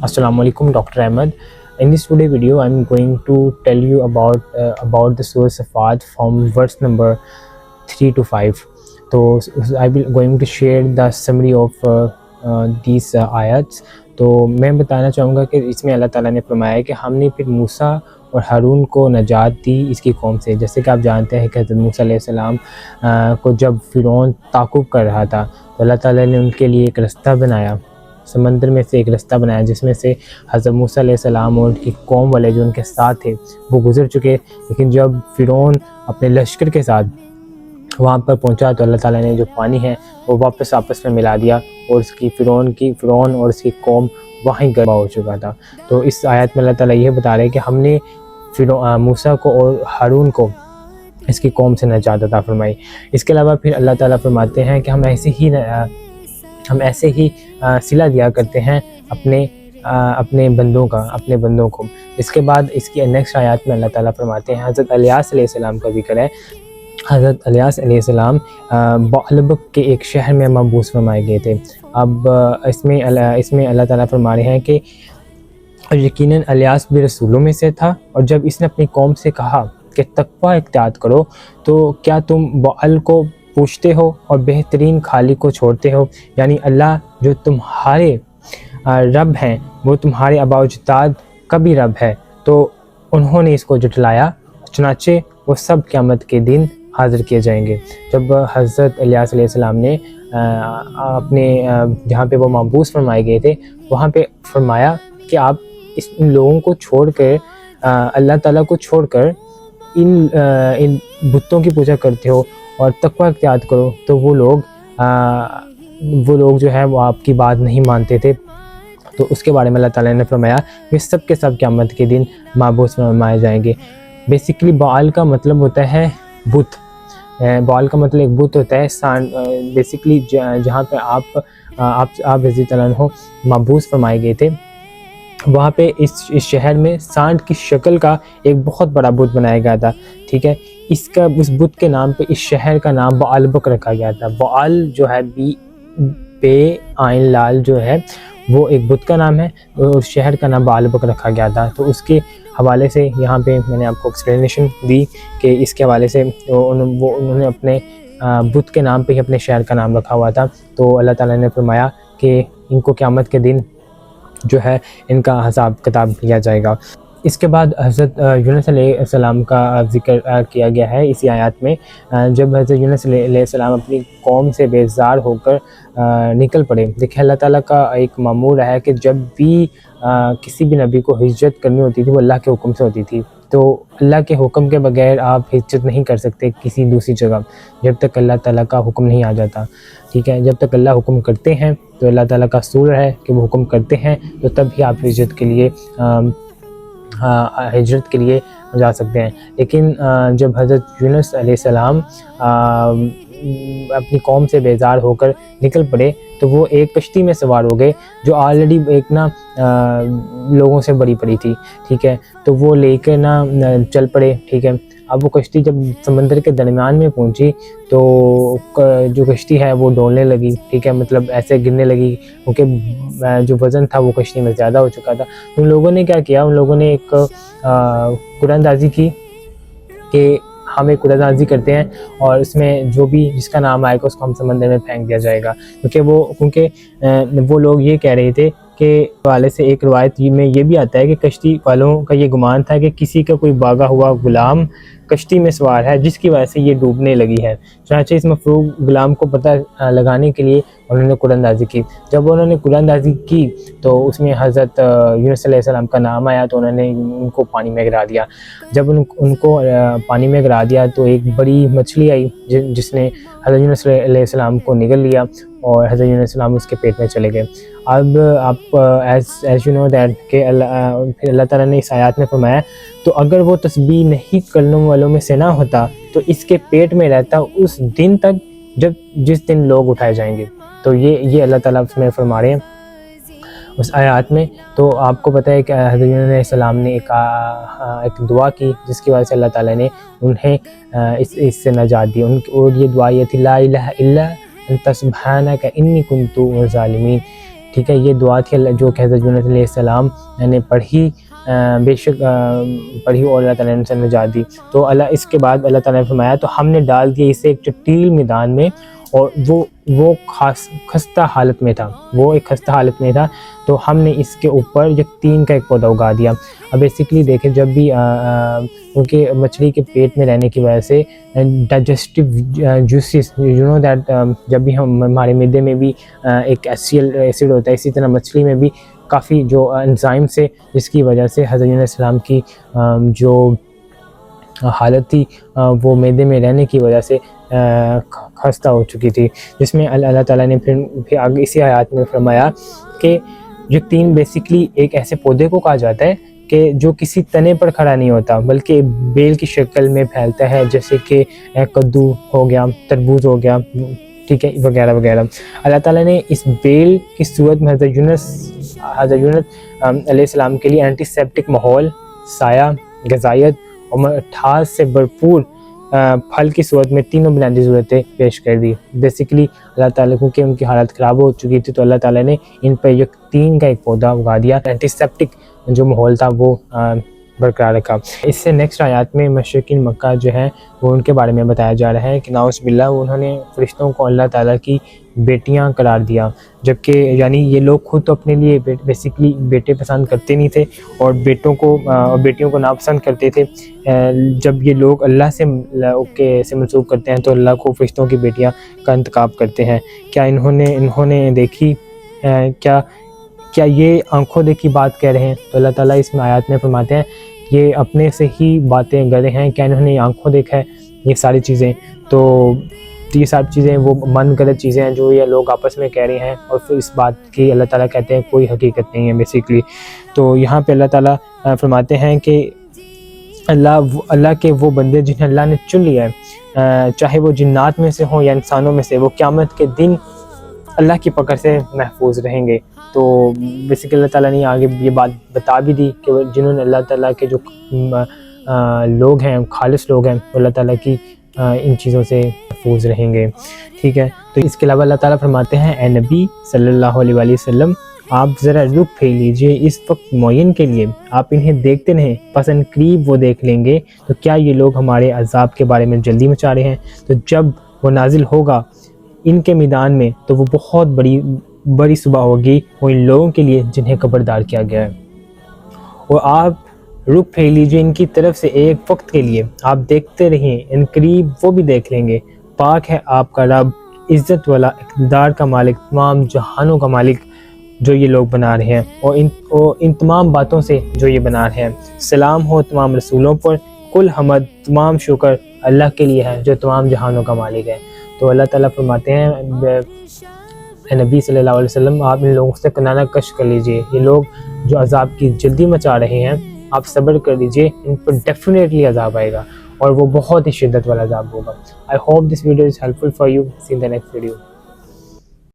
Assalamu alaikum, Dr. Ahmed. In this today video, I'm going to tell you about the Surah Safat from verse number 3 to 5. So I will going to share the summary of these ayats. تو میں بتانا چاہوں گا کہ اس میں اللہ تعالیٰ نے فرمایا کہ ہم نے پھر موسیٰ اور ہارون کو نجات دی اس کی قوم سے. جیسے کہ آپ جانتے ہیں کہ حضرت موسیٰ علیہ السلام کو جب فرعون تعقب کر رہا تھا تو اللہ تعالیٰ نے ان کے لیے ایک رستہ بنایا، سمندر میں سے ایک رستہ بنایا جس میں سے حضرت موسیٰ علیہ السلام اور ان کی قوم والے جو ان کے ساتھ تھے وہ گزر چکے. لیکن جب فرعون اپنے لشکر کے ساتھ وہاں پر پہنچا تو اللہ تعالیٰ نے جو پانی ہے وہ واپس آپس میں ملا دیا اور اس کی فرعون اور اس کی قوم وہیں غرق ہو چکا تھا. تو اس آیت میں اللہ تعالیٰ یہ بتا رہے ہیں کہ ہم نے موسیٰ کو اور ہارون کو اس کی قوم سے نجات عطا فرمائی. اس کے علاوہ پھر اللہ تعالیٰ فرماتے ہیں کہ ہم ایسے ہی صلہ دیا کرتے ہیں اپنے بندوں کو. اس کے بعد اس کی نیکسٹ آیات میں اللہ تعالیٰ فرماتے ہیں حضرت الیاس علیہ السلام کا ذکر ہے. حضرت الیاس علیہ السلام بعلبک کے ایک شہر میں مبعوث فرمائے گئے تھے. اب اس میں اللہ تعالیٰ فرما رہے ہیں کہ یقیناً الیاس بھی رسولوں میں سے تھا، اور جب اس نے اپنی قوم سے کہا کہ تقوی اختیار کرو تو کیا تم بعل کو پوچھتے ہو اور بہترین خالق کو چھوڑتے ہو، یعنی اللہ جو تمہارے رب ہیں وہ تمہارے آباء و اجداد کا بھی رب ہے. تو انہوں نے اس کو جھٹلایا، چنانچہ وہ سب قیامت کے دن حاضر کیے جائیں گے. جب حضرت الیاس علیہ السلام نے اپنے جہاں پہ وہ مبعوث فرمائے گئے تھے وہاں پہ فرمایا کہ آپ ان لوگوں کو چھوڑ کر اللہ تعالیٰ کو چھوڑ کر ان بتوں کی پوجا کرتے ہو اور تقوی اختیار کرو، تو وہ لوگ جو ہے وہ آپ کی بات نہیں مانتے تھے. تو اس کے بارے میں اللہ تعالیٰ نے فرمایا کہ سب کے سب قیامت کے دن مبعوث فرمائے جائیں گے. بیسیکلی بعل کا مطلب ہوتا ہے بت. بعل کا مطلب ایک بت ہوتا ہے. بیسیکلی جہاں پہ آپ رضی اللہ عنہ مبعوث فرمائے گئے تھے وہاں پہ اس شہر میں سانڈ کی شکل کا ایک بہت بڑا بت بنایا گیا تھا. ٹھیک ہے، اس بت کے نام پہ اس شہر کا نام بعلبک رکھا گیا تھا. بعل جو ہے بے آئین لال جو ہے وہ ایک بت کا نام ہے اور شہر کا نام بعلبک رکھا گیا تھا. تو اس کے حوالے سے یہاں پہ میں نے آپ کو ایکسپلینیشن دی کہ اس کے حوالے سے انہوں نے اپنے بت کے نام پہ ہی اپنے شہر کا نام رکھا ہوا تھا. تو اللہ تعالیٰ نے فرمایا کہ ان کو قیامت کے دن جو ہے ان کا حساب کتاب لیا جائے گا. اس کے بعد حضرت یونس علیہ السلام کا ذکر کیا گیا ہے اسی آیات میں. جب حضرت یونس علیہ السلام اپنی قوم سے بیزار ہو کر نکل پڑے. دیکھیں اللہ تعالیٰ کا ایک معمول ہے کہ جب بھی کسی بھی نبی کو ہجرت کرنی ہوتی تھی وہ اللہ کے حکم سے ہوتی تھی. تو اللہ کے حکم کے بغیر آپ ہجرت نہیں کر سکتے کسی دوسری جگہ جب تک اللہ تعالیٰ کا حکم نہیں آ جاتا. ٹھیک ہے، جب تک اللہ حکم کرتے ہیں تو اللہ تعالیٰ کا اصول ہے کہ وہ حکم کرتے ہیں تو تب ہی آپ ہجرت کے لیے جا سکتے ہیں. لیکن جب حضرت یونس علیہ السلام اپنی قوم سے بیزار ہو کر نکل پڑے تو وہ ایک کشتی میں سوار ہو گئے جو آلریڈی ایک لوگوں سے بھری پڑی تھی. ٹھیک ہے، تو وہ لے کے چل پڑے. ٹھیک ہے، اب وہ کشتی جب سمندر کے درمیان میں پہنچی تو جو کشتی ہے وہ ڈولنے لگی. ٹھیک ہے، مطلب ایسے گرنے لگی کیونکہ جو وزن تھا وہ کشتی میں زیادہ ہو چکا تھا. ان لوگوں نے کیا کیا، ان لوگوں نے ایک قرآن اندازی کی کہ ہم ایک قرآن اندازی کرتے ہیں اور اس میں جو بھی جس کا نام آئے گا اس کو ہم سمندر میں پھینک دیا جائے گا. کیونکہ وہ لوگ یہ کہہ رہے تھے کہ حوالے سے ایک روایت میں یہ بھی آتا ہے کہ کشتی والوں کا یہ گمان تھا کہ کسی کا کوئی بھاگا ہوا غلام کشتی میں سوار ہے جس کی وجہ سے یہ ڈوبنے لگی ہے. چنانچہ اس مفروغ غلام کو پتہ لگانے کے لیے انہوں نے قرآن اندازی کی. جب انہوں نے قرآن اندازی کی تو اس میں حضرت یونس علیہ السلام کا نام آیا تو انہوں نے ان کو پانی میں گرا دیا. جب ان کو پانی میں گرا دیا تو ایک بڑی مچھلی آئی جس نے حضرت یونس علیہ السلام کو نگل لیا اور حضرت یونس علیہ السلام اس کے پیٹ میں چلے گئے. اب آپ ایز یو نو دیٹ کہ اللہ تعالیٰ نے اس آیات میں فرمایا تو اگر وہ تسبیح نہیں کرنے والوں میں سے نہ ہوتا تو اس کے پیٹ میں رہتا اس دن تک جس دن لوگ اٹھائے جائیں گے. تو یہ اللہ تعالیٰ اس میں فرما رہے ہیں اس آیات میں. تو آپ کو پتہ ہے کہ حضرت یونس علیہ السلام نے ایک دعا کی جس کی وجہ سے اللہ تعالیٰ نے انہیں اس سے نجات دی. اور یہ دعا یہ تھی لا الہ الا انت سبحانک انی کنت من الظالمین، ٹھیک ہے، یہ دعا تھی جو کہ حضرت یونس علیہ السلام نے پڑھی، بے شک پڑھی اور اللہ تعالیٰ نے اسے نجات دی۔ تو اس کے بعد اللہ تعالیٰ نے فرمایا تو ہم نے ڈال دیا اسے ایک چٹیل میدان میں، اور وہ خستہ حالت میں تھا، وہ ایک خستہ حالت میں تھا، تو ہم نے اس کے اوپر یقطین کا ایک پودا اگا دیا۔ اب بیسیکلی دیکھیں، جب بھی کیونکہ مچھلی کے پیٹ میں رہنے کی وجہ سے ڈائجسٹیو جوسز دیٹ، جب بھی ہمارے معدے میں بھی ایک ایسڈ ہوتا ہے، اسی طرح مچھلی میں بھی کافی جو انزائم سے، جس کی وجہ سے حضرت یونس علیہ السلام کی جو حالت تھی وہ معدے میں رہنے کی وجہ سے خستہ ہو چکی تھی، جس میں اللہ تعالیٰ نے پھر آگے اسی آیات میں فرمایا کہ یقطین بیسیکلی ایک ایسے پودے کو کہا جاتا ہے کہ جو کسی تنے پر کھڑا نہیں ہوتا بلکہ بیل کی شکل میں پھیلتا ہے، جیسے کہ کدو ہو گیا، تربوز ہو گیا، ٹھیک ہے، وغیرہ وغیرہ۔ اللہ تعالیٰ نے اس بیل کی صورت میں حضرت یونس علیہ السلام کے لیے اینٹی سیپٹک ماحول، سایہ، غذائیت اور مٹھاس سے بھرپور پھل کی صورت میں تینوں بنیادی ضرورتیں پیش کر دی۔ بیسیکلی اللہ تعالیٰ کیونکہ ان کی حالت خراب ہو چکی تھی، تو اللہ تعالیٰ نے ان پہ یقطین کا ایک پودا اگا دیا، اینٹی سیپٹک جو ماحول تھا وہ برقرار رکھا۔ اس سے نیکسٹ آیات میں مشرکین مکہ جو ہیں وہ ان کے بارے میں بتایا جا رہا ہے کہ نعوذ باللہ انہوں نے فرشتوں کو اللہ تعالیٰ کی بیٹیاں قرار دیا، جبکہ یعنی یہ لوگ خود تو اپنے لیے بیسیکلی بیٹے پسند کرتے نہیں تھے، اور بیٹیوں کو ناپسند کرتے تھے۔ جب یہ لوگ اللہ سے منسوب کرتے ہیں تو اللہ کو فرشتوں کی بیٹیاں کا انتخاب کرتے ہیں۔ کیا انہوں نے دیکھی، کیا یہ آنکھوں دیکھی بات کہہ رہے ہیں؟ تو اللہ تعالیٰ اس میں آیات میں فرماتے ہیں یہ اپنے سے ہی باتیں گڑے ہیں، کیا انہوں نے آنکھوں دیکھا ہے؟ یہ ساری چیزیں تو یہ ساری چیزیں وہ من گلت چیزیں ہیں جو یہ لوگ آپس میں کہہ رہے ہیں، اور پھر اس بات کی اللہ تعالیٰ کہتے ہیں کوئی حقیقت نہیں ہے بیسیکلی۔ تو یہاں پہ اللہ تعالیٰ فرماتے ہیں کہ اللہ کے وہ بندے جنہیں اللہ نے چن لیا ہے، چاہے وہ جنات میں سے ہوں یا انسانوں میں سے، وہ قیامت کے دن اللہ کی پکڑ سے محفوظ رہیں گے۔ تو بیسیکلی اللہ تعالیٰ نے آگے یہ بات بتا بھی دی کہ جنہوں نے اللہ تعالیٰ کے جو لوگ ہیں، خالص لوگ ہیں، اللہ تعالیٰ کی ان چیزوں سے محفوظ رہیں گے، ٹھیک ہے۔ تو اس کے علاوہ اللہ تعالیٰ فرماتے ہیں اے نبی صلی اللہ علیہ وآلہ وسلم، آپ ذرا رک پھیر لیجئے اس وقت معین کے لیے، آپ انہیں دیکھتے رہیں، پس ان قریب وہ دیکھ لیں گے۔ تو کیا یہ لوگ ہمارے عذاب کے بارے میں جلدی مچا رہے ہیں؟ تو جب وہ نازل ہوگا ان کے میدان میں تو وہ بہت بڑی صبح ہوگی وہ ان لوگوں کے لیے جنہیں خبردار کیا گیا ہے۔ اور آپ رک پھیر لیجئے ان کی طرف سے ایک وقت کے لیے، آپ دیکھتے رہیں، ان قریب وہ بھی دیکھ لیں گے۔ پاک ہے آپ کا رب، عزت والا، اقتدار کا مالک، تمام جہانوں کا مالک، جو یہ لوگ بنا رہے ہیں، اور ان تمام باتوں سے جو یہ بنا رہے ہیں۔ سلام ہو تمام رسولوں پر، کل حمد، تمام شکر اللہ کے لیے ہے جو تمام جہانوں کا مالک ہے۔ تو اللہ تعالیٰ فرماتے ہیں اے نبی صلی اللہ علیہ وسلم، آپ ان لوگوں سے کنارہ کش کر لیجئے، یہ لوگ جو عذاب کی جلدی مچا رہے ہیں، آپ صبر کر لیجئے، ان پر ڈیفینیٹلی عذاب آئے گا، اور وہ بہت ہی شدت والا عذاب ہوگا۔ I hope this video is helpful for you. See you in the next video.